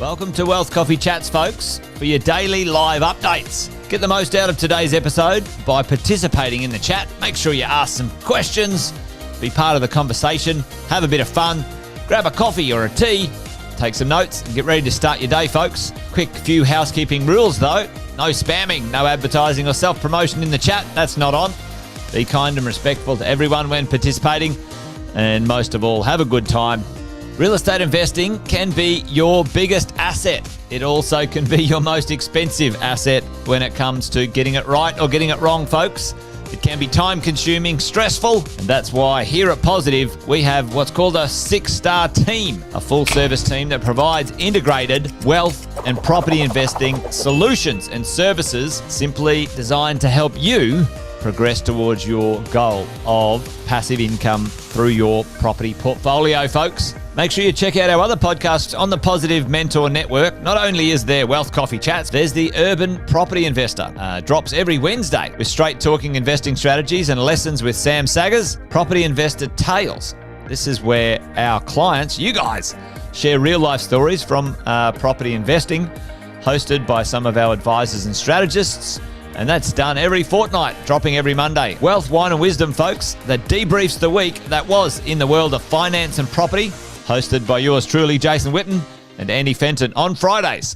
Welcome to Wealth Coffee Chats, folks, for your daily live updates. Get the most out of today's episode by participating in the chat. Make sure you ask some questions, be part of the conversation, have a bit of fun, grab a coffee or a tea, take some notes, and get ready to start your day, folks. Quick few housekeeping rules, though. No spamming, no advertising or self-promotion in the chat. That's not on. Be kind and respectful to everyone when participating. And most of all, have a good time. Real estate investing can be your biggest asset. It also can be your most expensive asset when it comes to getting it right or getting it wrong, folks. It can be time-consuming, stressful, and that's why here at Positive, we have what's called a 6-star team, a full-service team that provides integrated wealth and property investing solutions and services simply designed to help you progress towards your goal of passive income through your property portfolio, folks. Make sure you check out our other podcasts on the Positive Mentor Network. Not only is there Wealth Coffee Chats, there's the Urban Property Investor. Drops every Wednesday with straight talking investing strategies and lessons with Sam Saggers. Property Investor Tales. This is where our clients, you guys, share real life stories from property investing, hosted by some of our advisors and strategists. And that's done every fortnight, dropping every Monday. Wealth, Wine and Wisdom, folks, that debriefs the week that was in the world of finance and property, hosted by yours truly, Jason Witten and Andy Fenton on Fridays.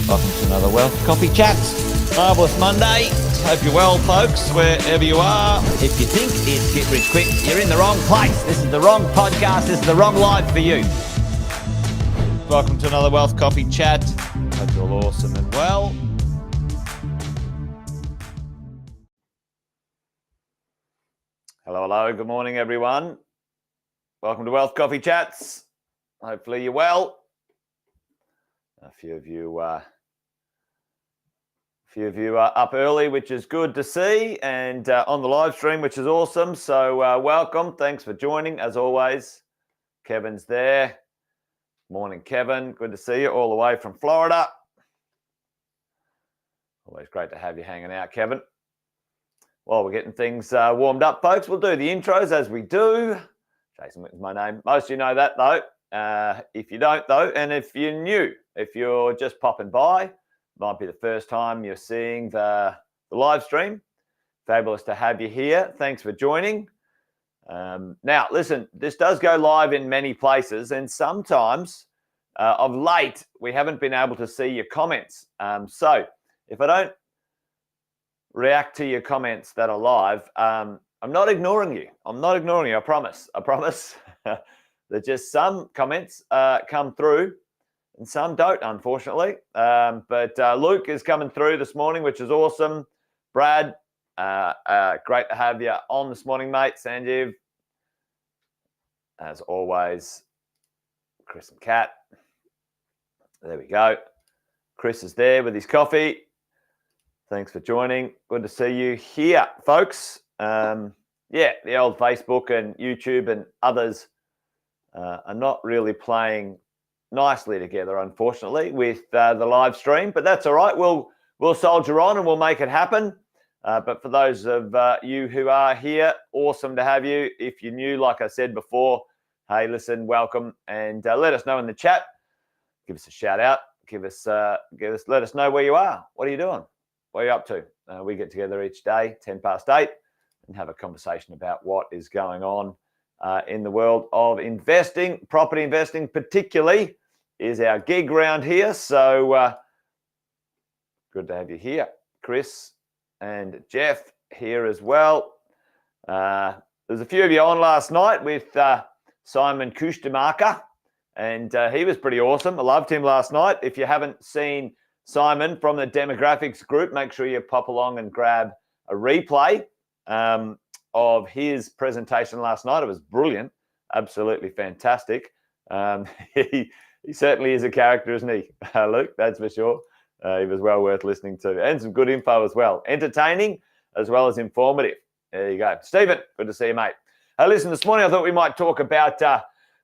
Welcome to another Wealth Coffee Chats. Marvellous Monday. Hope you're well, folks, wherever you are. If you think it's Get Rich Quick, you're in the wrong place. This is the wrong podcast. This is the wrong live for you. Welcome to another Wealth Coffee Chat. Hope you're all awesome and well. Hello. Good morning, everyone. Welcome to Wealth Coffee Chats. Hopefully you're well. A few of you are up early, which is good to see, and on the live stream, which is awesome. So welcome. Thanks for joining, as always. Kevin's there. Morning, Kevin. Good to see you all the way from Florida. Always great to have you hanging out, Kevin. Well, we're getting things warmed up, folks. We'll do the intros as we do. Jason Witten's my name. Most of you know that, though. If you don't, though, and if you're new, if you're just popping by, might be the first time you're seeing the live stream. Fabulous to have you here. Thanks for joining. Now, listen, this does go live in many places, and sometimes of late, we haven't been able to see your comments. So if I don't react to your comments that are live, I'm not ignoring you. I promise. There's just some comments come through and some don't, unfortunately. But Luke is coming through this morning, which is awesome. Brad, great to have you on this morning, mate. Sanjeev, as always. Chris and Kat. There we go. Chris is there with his coffee. Thanks for joining. Good to see you here, folks. The old Facebook and YouTube and others are not really playing nicely together, unfortunately, with the live stream. But that's all right. We'll soldier on and we'll make it happen. But for those of you who are here, awesome to have you. If you're new, like I said before, hey, listen, welcome, and let us know in the chat. Give us a shout out. Let us know where you are. What are you doing? What are you up to? We get together each day, 10 past 8, and have a conversation about what is going on in the world of investing. Property investing particularly is our gig round here. So good to have you here. Chris and Jeff here as well. There's a few of you on last night with Simon Kushtemacher, and he was pretty awesome. I loved him last night. If you haven't seen Simon from the demographics group, make sure you pop along and grab a replay of his presentation last night. It was brilliant, absolutely fantastic. He certainly is a character, isn't he, Luke? That's for sure. He was well worth listening to, and some good info as well. Entertaining as well as informative. There you go. Stephen, good to see you, mate. Listen, this morning I thought we might talk about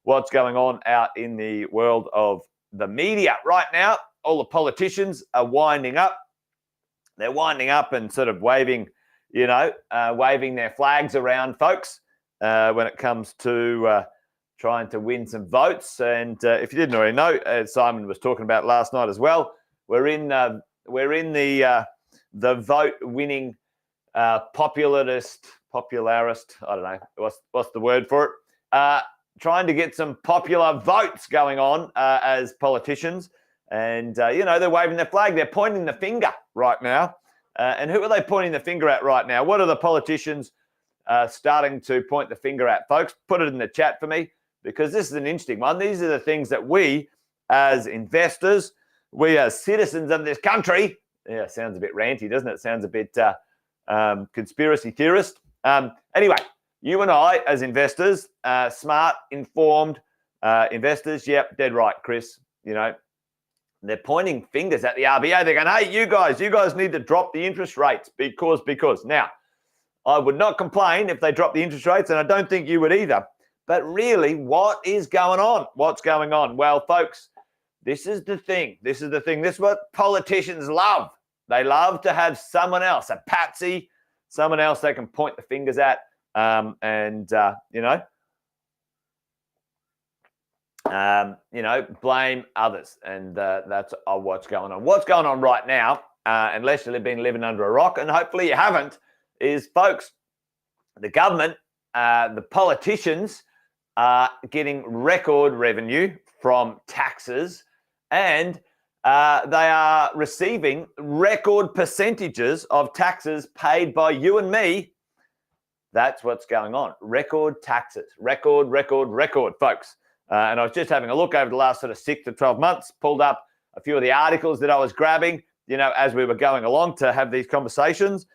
what's going on out in the world of the media right now. All the politicians are winding up. They're winding up and sort of waving their flags around, folks, when it comes to trying to win some votes. And if you didn't already know, as Simon was talking about last night as well, we're in the vote winning popularist. I don't know what's the word for it. Trying to get some popular votes going on as politicians, and they're waving their flag. They're pointing the finger right now. And who are they pointing the finger at right now? What are the politicians starting to point the finger at, folks? Put it in the chat for me, because this is an interesting one. These are the things that we, as investors, we as citizens of this country, yeah, sounds a bit ranty, doesn't it? Sounds a bit conspiracy theorist. Anyway, you and I, as investors, smart, informed investors, yep, dead right, Chris. They're pointing fingers at the RBA. They're going, hey, you guys need to drop the interest rates because. Now, I would not complain if they drop the interest rates, and I don't think you would either. But really, what is going on? What's going on? Well, folks, this is the thing. This is what politicians love. They love to have someone else, a patsy, someone else they can point the fingers at, blame others. And that's what's going on. What's going on right now, unless you've been living under a rock, and hopefully you haven't, is, folks, the government, the politicians are getting record revenue from taxes, and they are receiving record percentages of taxes paid by you and me. That's what's going on. Record taxes. Record, folks. And I was just having a look over the last sort of 6 to 12 months, pulled up a few of the articles that I was grabbing, as we were going along to have these conversations.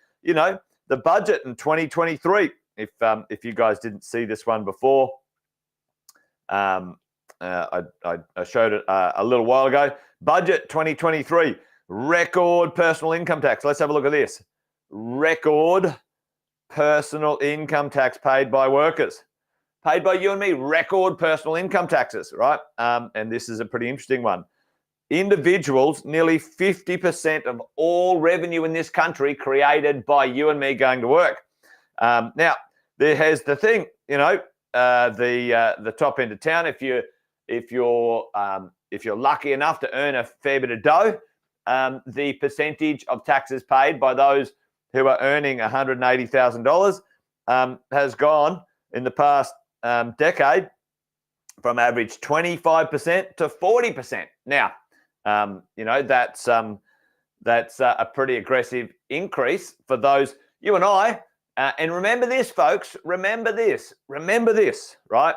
The budget in 2023, if you guys didn't see this one before, I showed it a little while ago. Budget 2023, record personal income tax. Let's have a look at this. Record personal income tax paid by workers. Paid by you and me, record personal income taxes, right? And this is a pretty interesting one. Individuals, nearly 50% of all revenue in this country created by you and me going to work. Now, here's the thing, the top end of town. If you're lucky enough to earn a fair bit of dough, the percentage of taxes paid by those who are earning $180,000 has gone in the past decade from average 25% to 40%. Now, that's a pretty aggressive increase for those, you and I. And remember this, folks. Remember this, right?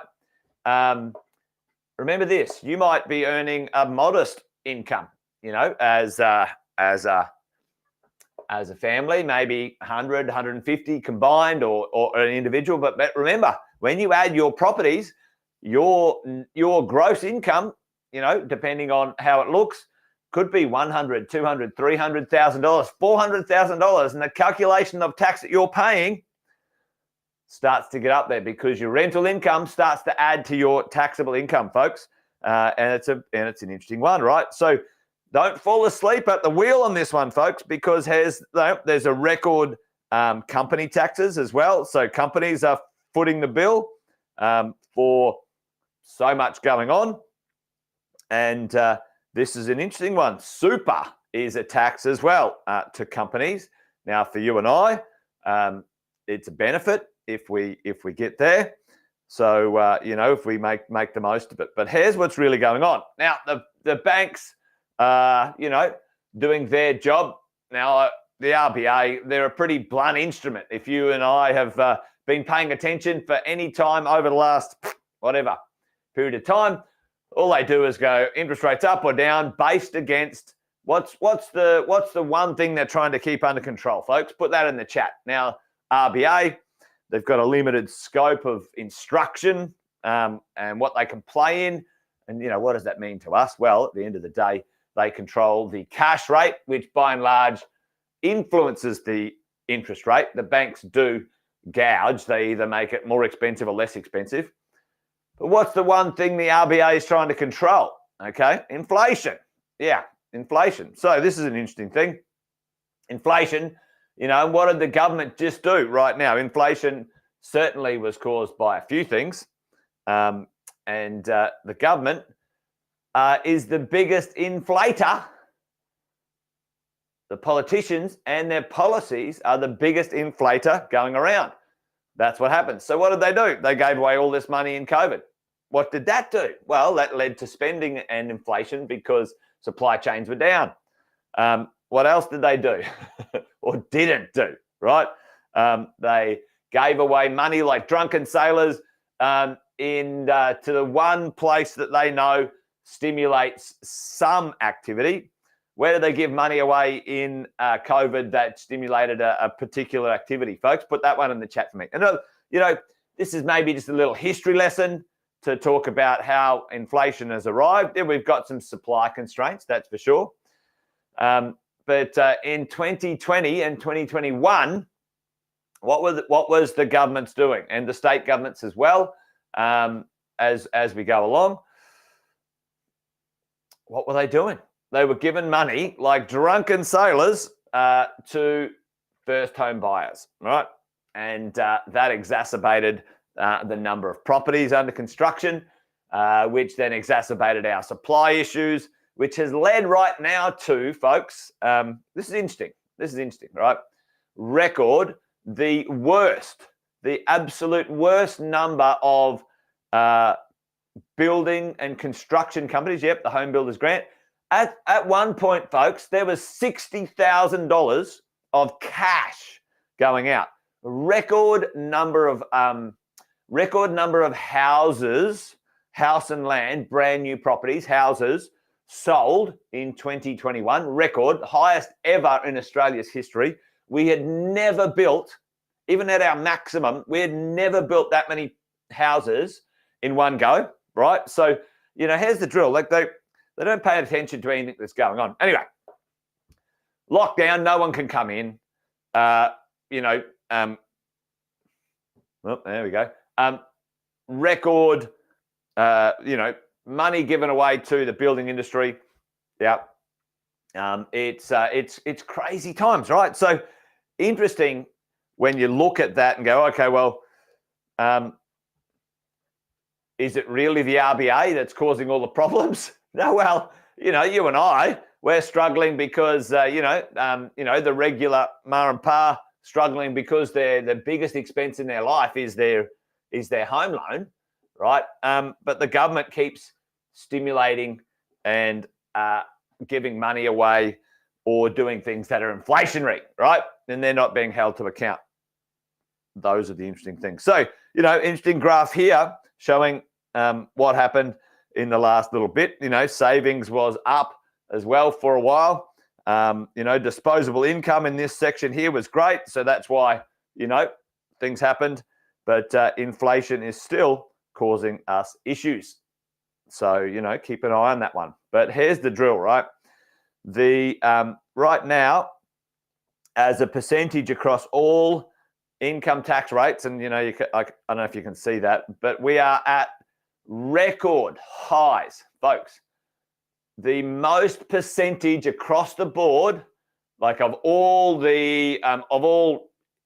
Remember this. You might be earning a modest income, as a family, maybe 100, 150 combined, or an individual. But remember, when you add your properties, your gross income, depending on how it looks, could be $100,000, $200,000, $300,000, $400,000, and the calculation of tax that you're paying starts to get up there, because your rental income starts to add to your taxable income, folks. And it's an interesting one, right? So don't fall asleep at the wheel on this one, folks, because there's a record company taxes as well. So companies are footing the bill for so much going on. And this is an interesting one. Super is a tax as well to companies. Now, for you and I, it's a benefit if we get there. So if we make the most of it. But here's what's really going on. Now, the banks are doing their job. Now, the RBA, they're a pretty blunt instrument. If you and I have been paying attention for any time over the last period of time, all they do is go interest rates up or down based against what's the one thing they're trying to keep under control, folks. Put that in the chat. Now, RBA, they've got a limited scope of instruction and what they can play in. And, what does that mean to us? Well, at the end of the day, they control the cash rate, which by and large influences the interest rate. The banks do gouge. They either make it more expensive or less expensive. But what's the one thing the RBA is trying to control? Okay, inflation. Yeah, inflation. So this is an interesting thing. Inflation, what did the government just do right now? Inflation certainly was caused by a few things. And the government is the biggest inflator. The politicians and their policies are the biggest inflator going around. That's what happens. So what did they do? They gave away all this money in COVID. What did that do? Well, that led to spending and inflation because supply chains were down. What else did they do or didn't do, right? They gave away money like drunken sailors to the one place that they know stimulates some activity. Where did they give money away in COVID that stimulated a particular activity? Folks, put that one in the chat for me. And, this is maybe just a little history lesson to talk about how inflation has arrived. Yeah, we've got some supply constraints, that's for sure. But in 2020 and 2021, what was the governments doing? And the state governments as well, as we go along. What were they doing? They were given money like drunken sailors to first home buyers, right? And that exacerbated the number of properties under construction, which then exacerbated our supply issues, which has led right now to, folks, this is interesting, right? Record the absolute worst number of building and construction companies. Yep, the Home Builders Grant. At one point, folks, there was $60,000 of cash going out. Record number of houses, house and land, brand new properties, houses sold in 2021. Record, highest ever in Australia's history. We had never built, even at our maximum, we had never built that many houses in one go, right? So, here's the drill. Like they don't pay attention to anything that's going on. Anyway, lockdown, no one can come in. Well, there we go. Record, money given away to the building industry. Yeah. It's crazy times, right? So interesting when you look at that and go, okay, well, is it really the RBA that's causing all the problems? No, well, you and I, we're struggling because, the regular ma and pa struggling because the biggest expense in their life is their home loan, right? But the government keeps stimulating and giving money away or doing things that are inflationary, right? And they're not being held to account. Those are the interesting things. So, interesting graph here showing what happened in the last little bit. Savings was up as well for a while. Disposable income in this section here was great. So that's why, things happened. But inflation is still causing us issues. So, keep an eye on that one. But here's the drill, right? Right now, as a percentage across all income tax rates, and, I don't know if you can see that, but we are at record highs, folks. The most percentage across the board, like of all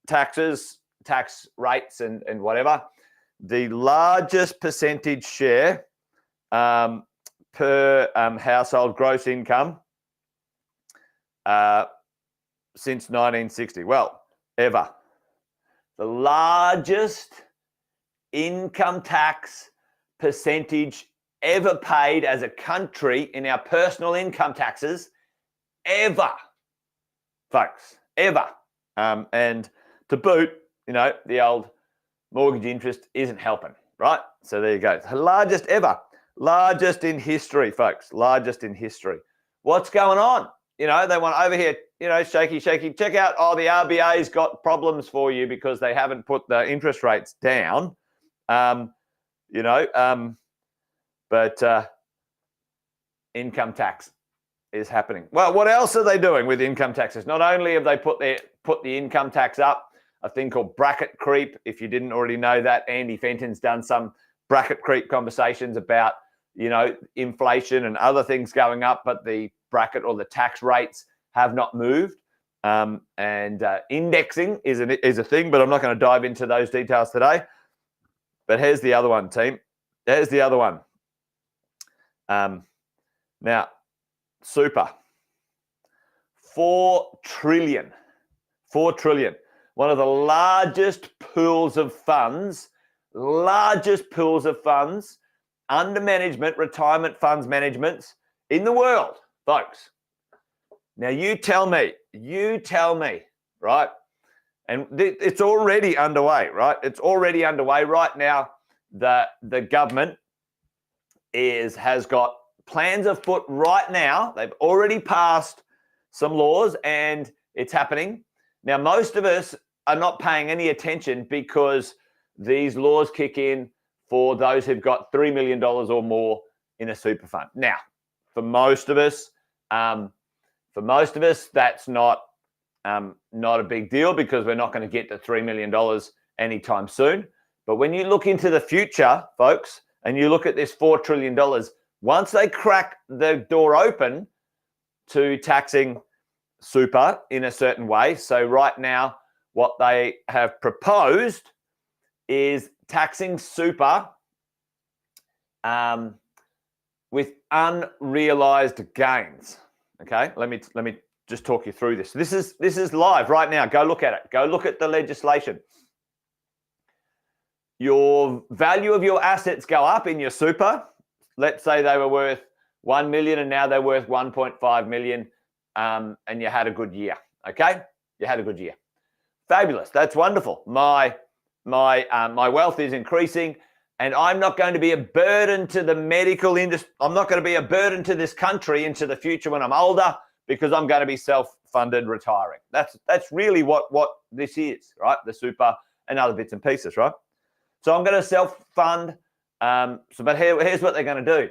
taxes, tax rates and whatever, the largest percentage share per household gross income since 1960. Well, ever. The largest income tax percentage ever paid as a country in our personal income taxes, ever, folks, ever. And to boot, the old mortgage interest isn't helping, right? So there you go. The largest ever, largest in history, folks, largest in history. What's going on? They want over here, shaky. Check out, the RBA's got problems for you because they haven't put the interest rates down. But income tax is happening. Well, what else are they doing with income taxes? Not only have they put the income tax up, a thing called bracket creep. If you didn't already know that, Andy Fenton's done some bracket creep conversations about, inflation and other things going up, but the bracket or the tax rates have not moved. And indexing is a thing, but I'm not going to dive into those details today. But here's the other one, team. There's the other one. Now, super. 4 trillion. 4 trillion. One of the largest pools of funds under management, retirement funds management in the world, folks. Now, you tell me, right? And it's already underway, right? It's already underway right now. The government has got plans afoot right now. They've already passed some laws and it's happening. Now, most of us are not paying any attention because these laws kick in for those who've got $3 million or more in a super fund. Now, for most of us, that's not a big deal because we're not going to get to $3 million anytime soon. But when you look into the future, folks, and you look at this $4 trillion, once they crack the door open to taxing super in a certain way, so right now what they have proposed is taxing super with unrealized gains. Okay, let me just talk you through this. This is live right now. Go look at it. Go look at the legislation. Your value of your assets go up in your super. Let's say they were worth 1 million and now they're worth 1.5 million, and you had a good year. Okay, you had a good year. Fabulous. That's wonderful. My wealth is increasing, and I'm not going to be a burden to the medical industry. I'm not going to be a burden to this country into the future when I'm older because I'm going to be self-funded retiring. That's really what this is, right? The super and other bits and pieces, right? So I'm going to self-fund. But here's what they're going to do.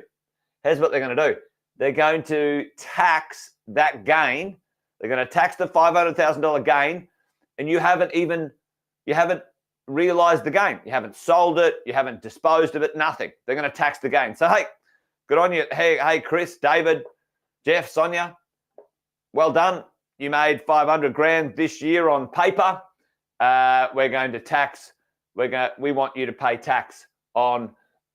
They're going to tax that gain. They're going to tax the $500,000 gain, and you haven't realized the gain. You haven't sold it. You haven't disposed of it. Nothing. They're going to tax the gain. So hey, good on you. Hey, Chris, David, Jeff, Sonia, well done. You made 500 grand this year on paper. We're going to tax. We want you to pay tax on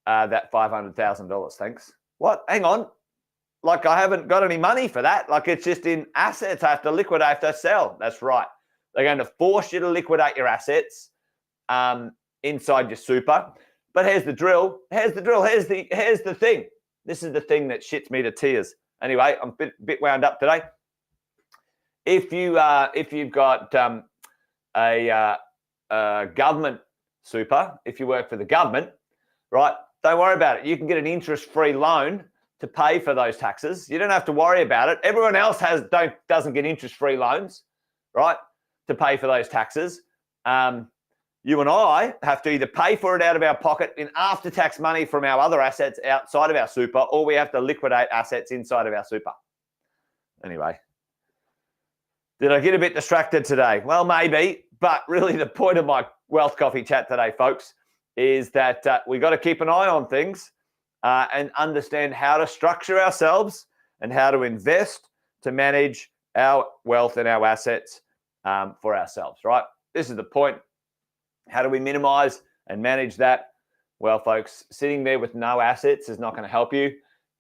that $500,000. Thanks. What? Hang on. Like I haven't got any money for that. Like it's just in assets. I have to liquidate. I have to sell. That's right. They're going to force you to liquidate your assets inside your super. But here's the drill. Here's the thing. This is the thing that shits me to tears. Anyway, I'm a bit wound up today. If you've got a government super, if you work for the government, right? Don't worry about it. You can get an interest-free loan to pay for those taxes. You don't have to worry about it. Everyone else doesn't get interest-free loans, right, to pay for those taxes. You and I have to either pay for it out of our pocket in after-tax money from our other assets outside of our super, or we have to liquidate assets inside of our super. Anyway, did I get a bit distracted today? Well, maybe, but really the point of my Wealth Coffee chat today, folks, is that we got to keep an eye on things and understand how to structure ourselves and how to invest to manage our wealth and our assets for ourselves, right? This is the point. How do we minimize and manage that? Well, folks, sitting there with no assets is not going to help you.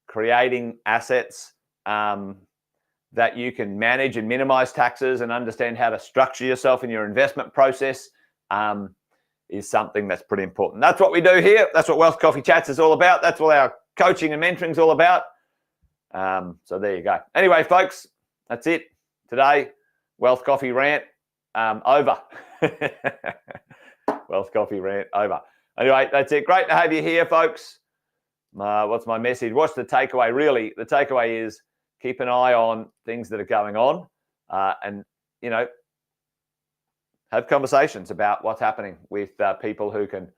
Creating assets that you can manage and minimize taxes and understand how to structure yourself in your investment process is something that's pretty important. That's what we do here. That's what Wealth Coffee Chats is all about. That's what our coaching and mentoring is all about. So there you go. Anyway, folks, that's it. Today, Wealth Coffee rant over. Wealth Coffee rant over. Anyway, that's it. Great to have you here, folks. What's my message? What's the takeaway? Really, the takeaway is keep an eye on things that are going on and, have conversations about what's happening with people who can,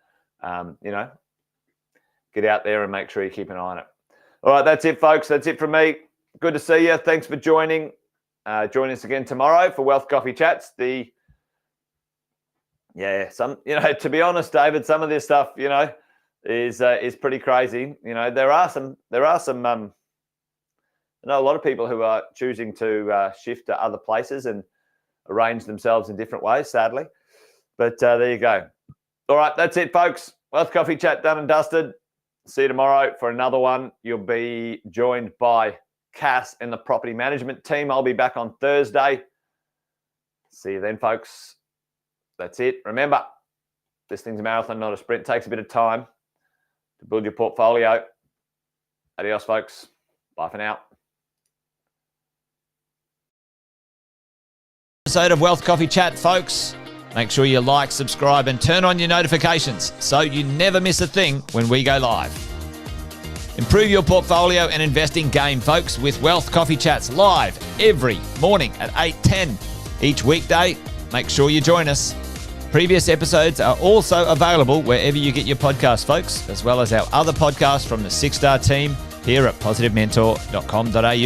get out there and make sure you keep an eye on it. All right, that's it, folks. That's it from me. Good to see you. Thanks for joining. Join us again tomorrow for Wealth Coffee Chats. To be honest, David, some of this stuff, is pretty crazy. There are some. I know a lot of people who are choosing to shift to other places and arrange themselves in different ways, sadly. But there you go. All right, that's it, folks. Wealth Coffee Chat done and dusted. See you tomorrow for another one. You'll be joined by Cass and the property management team. I'll be back on Thursday. See you then, folks. That's it. Remember, this thing's a marathon, not a sprint. It takes a bit of time to build your portfolio. Adios, folks. Bye for now. Episode of Wealth Coffee Chat, folks. Make sure you like, subscribe, and turn on your notifications so you never miss a thing when we go live. Improve your portfolio and investing game, folks, with Wealth Coffee Chats live every morning at 8:10 each weekday. Make sure you join us. Previous episodes are also available wherever you get your podcasts, folks, as well as our other podcasts from the 6-Star team here at positivementor.com.au.